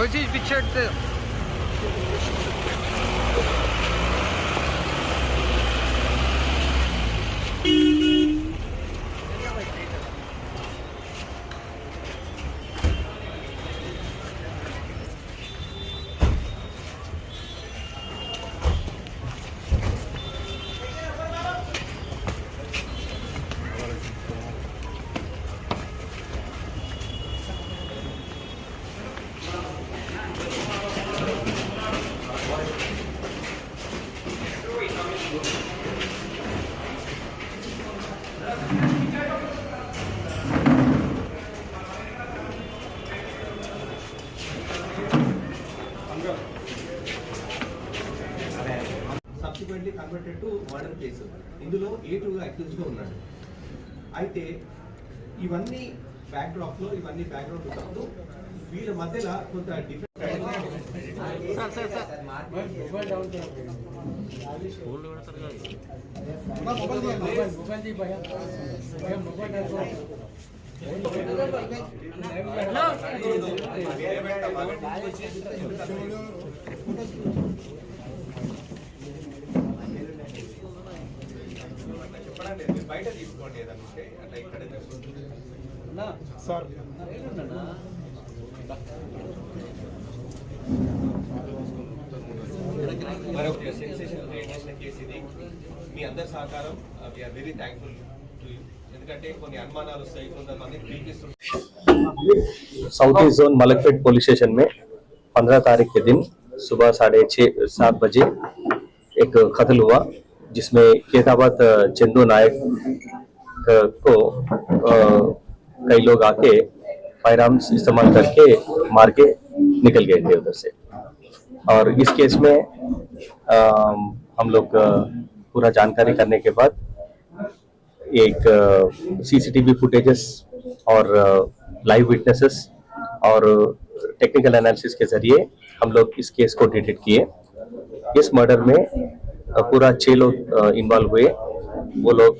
Kozic biçerdi. Subsequently converted to murder case. ఇందులో A2 accused గా ఉన్నాడు. అయితే ఇవన్నీ బ్యాక్డ్రాప్ లో ఇవన్నీ బ్యాక్గ్రౌండ్ ఉన్నప్పుడు వీళ్ళ మధ్యలో కొంత డిఫరెంట్ బయట తీసుకోండి ఏదంటే అట్లా ఇక్కడ సార్ మరొక సెన్సేషన్ క్రియేట్ చేసిన కేసు ఇది. మీ అందరి సహకారం we're very thankful to you. ఎందుకంటే కొన్ని అనుమానాలు వస్తాయి, కొంతమంది పీకిస్తుంటారు. South zone Malakpet police station में 15 तारीख के दिन सुबह 6:30-7 बजे एक कत्ल हुआ, जिसमें केताबाद चंदू नायक को कई लोग आके फायर आर्म्स इस्तेमाल करके मार के निकल गए थे उधर से। और इस केस में हम लोग पूरा जानकारी करने के बाद एक सीसीटीवी फुटेजेस और लाइव विटनेसेस और टेक्निकल एनालिसिस के जरिए हम लोग इस केस को डिटेक्ट किए। इस मर्डर में पूरा 6 लोग इन्वॉल्व हुए। वो लोग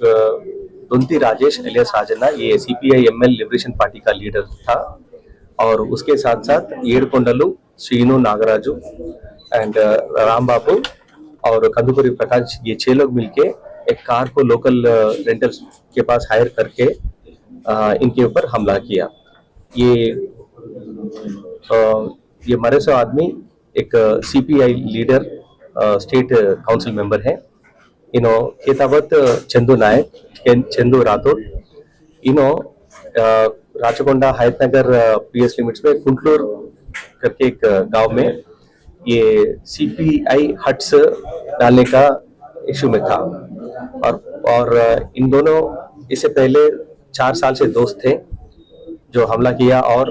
दुंती राजेश एलियस राजन्ना, ये CPI ML लिबरेशन पार्टी का लीडर था, और उसके साथ साथ येड़कोंडलू श्रीनु नागराजू एंड राम बाबू और कंदुपुरी प्रकाश, ये 6 लोग मिलके एक कार को लोकल रेंटल्स के पास हायर करके इनके ऊपर हमला किया। ये मरे सो आदमी एक CPI leader state council member है। इनो केतावत चंदू नायक, चंदू राठौड़, इनो राचकोंडा हयतनगर PS लिमिट्स में कुंटलूर करके एक गांव में ये CPI हट्स डालने का इशू में था। और इन दोनों इससे पहले 4 साल से दोस्त थे जो हमला किया और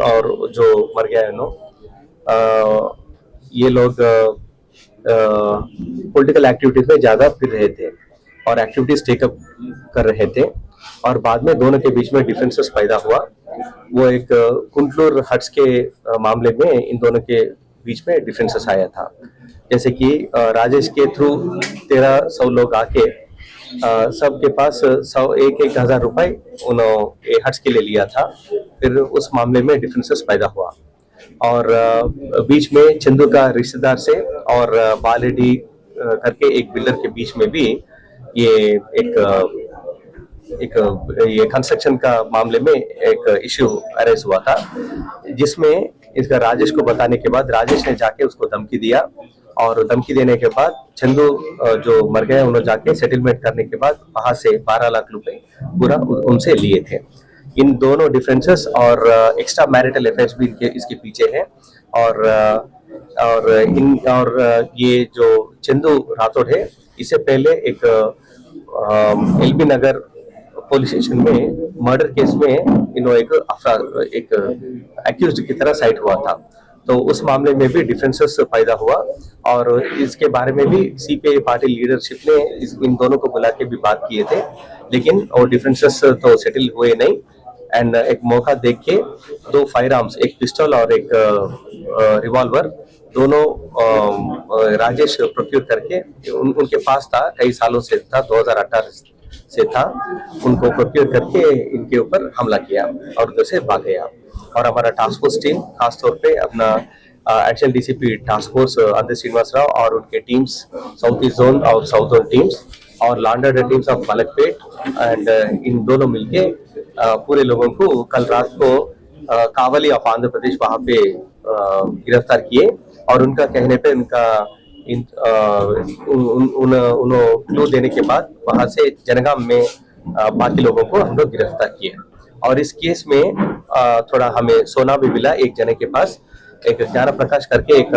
जो मर गया है। ये लोग पॉलिटिकल एक्टिविटीज में ज्यादा फिर रहे थे और एक्टिविटीज टेकअप कर रहे थे, और बाद में दोनों के बीच में डिफरेंसेस पैदा हुआ। वो एक कुंटलूर हट्स के मामले में इन दोनों के बीच में डिफरेंसेस आया था। जैसे कि राजेश के थ्रू 1300 लोग आके सबके पास 1,000 रुपए उन्होंने हट्स के लिए लिया था। फिर उस मामले में डिफरेंसेस पैदा हुआ, और बीच में चंदू का रिश्तेदार से और बालेडी करके एक बिल्डर के बीच में भी ये ये कंस्ट्रक्शन का मामले में एक इश्यू अरेज हुआ था, जिसमें इसका राजेश को बताने के बाद राजेश ने जाके उसको धमकी दिया, और धमकी देने के बाद चंदू जो मर गए उन्होंने जाके सेटलमेंट करने के बाद वहां से 12 लाख रुपए पूरा उनसे लिए थे। इन दोनों डिफरेंसेस और एक्स्ट्रा मैरिटल अफेयर्स भी इसके पीछे है। और ये जो चंदू राठौड़ है, इससे पहले एक LB नगर पुलिस स्टेशन में मर्डर केस में इन्होंने एक एक्यूज्ड की तरह साइट हुआ था। तो उस मामले में भी डिफरेंसेस पैदा हुआ, और इसके बारे में भी CPI पार्टी लीडरशिप ने इन दोनों को बुला के भी बात किए थे, लेकिन वो डिफरेंसेस तो सेटल हुए नहीं। एंड एक मौका देख के 2 फायर आर्म्स, एक पिस्टल और एक रिवॉल्वर, दोनों राजेश प्रोक्योर करके उनके पास था, कई सालों से था, 2018 से था, उनको प्रोक्योर करके इनके ऊपर हमला किया और उधर से भाग गया। और हमारा टास्क फोर्स टीम खासतौर पे अपना एडिशनल डीसीपी टास्क फोर्स अंदर श्रीनिवास राव और उनके टीम्स, साउथ ईस्ट जोन और साउथ जोन टीम्स और लॉन्डर teams of Malakpet and in दोनों मिलके पूरे लोगों को कल रात को कावली ऑफ आंध्र प्रदेश वहां पे गिरफ्तार किए और उनका कहने पे उनका उन्होंने क्लू देने के बाद वहां से जनगाम में बाकी लोगों को हम लोग गिरफ्तार किए और इस केस में थोड़ा हमें सोना भी मिला। एक जने के पास एक ज्ञान प्रकाश करके एक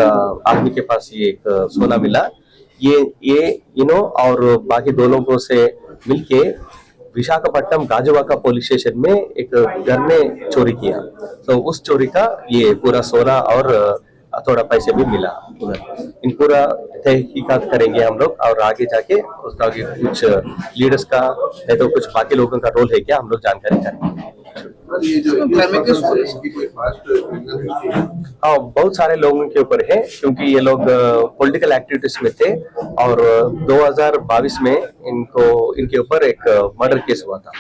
आदमी के पास ये एक सोना मिला। ये और बाकी दो लोगों से मिलके विशाखापट्टनम गाजुवाका पुलिस स्टेशन में एक घर में चोरी किया। तो उस चोरी का ये पूरा सोना और थोड़ा पैसे भी मिला उधर। इन पूरा तहकीकात करेंगे हम लोग और आगे जाके उसका कुछ लीडर्स का नहीं तो कुछ बाकी लोगों का रोल है क्या हम लोग जानकारी करेंगे। ये जो इसकी कोई फास्ट हाँ, बहुत सारे लोगों के ऊपर है क्योंकि ये लोग पॉलिटिकल एक्टिविटीज में थे और 2022 में इनके ऊपर एक मर्डर केस हुआ था।